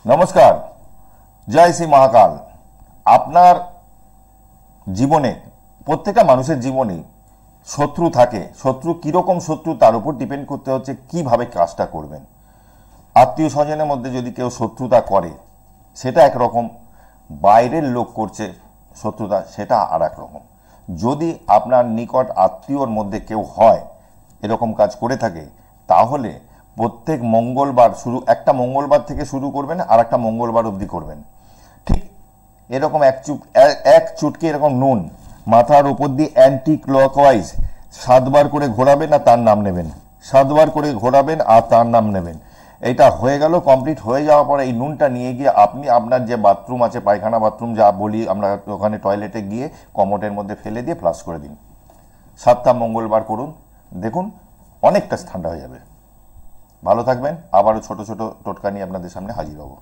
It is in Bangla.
নমস্কার, জয় শ্রী মহাকাল। আপনার জীবনে, প্রত্যেকটা মানুষের জীবনে শত্রু থাকে। শত্রু কিরকম শত্রু তার উপর ডিপেন্ড করতে হচ্ছে কিভাবে কাজটা করবেন। আত্মীয় স্বজনের মধ্যে যদি কেউ শত্রুতা করে সেটা একরকম, বাইরের লোক করছে শত্রুতা সেটা আর এক রকম। যদি আপনার নিকট আত্মীয়র মধ্যে কেউ হয় এরকম কাজ করে থাকে, তাহলে প্রত্যেক মঙ্গলবার একটা মঙ্গলবার থেকে শুরু করবেন আর একটা মঙ্গলবার অবধি করবেন। ঠিক এরকম এক চুটকি এরকম নুন মাথার উপর দিয়ে অ্যান্টি ক্লকওয়াইজ 7 বার করে ঘোরাবেন আর তার নাম নেবেন। 7 বার করে ঘোরাবেন আর তার নাম নেবেন। এটা হয়ে গেল। কমপ্লিট হয়ে যাওয়ার পরে এই নুনটা নিয়ে গিয়ে আপনি আপনার যে বাথরুম আছে, পায়খানা বাথরুম যা বলি আমরা, ওখানে টয়লেটে গিয়ে কমোডের মধ্যে ফেলে দিয়ে ফ্লাশ করে দিন। 7টা মঙ্গলবার করুন, দেখুন অনেকটা ঠান্ডা হয়ে যাবে। ভালো থাকবেন। আবারও ছোট ছোট টোটকা নিয়ে আপনাদের সামনে হাজির হব।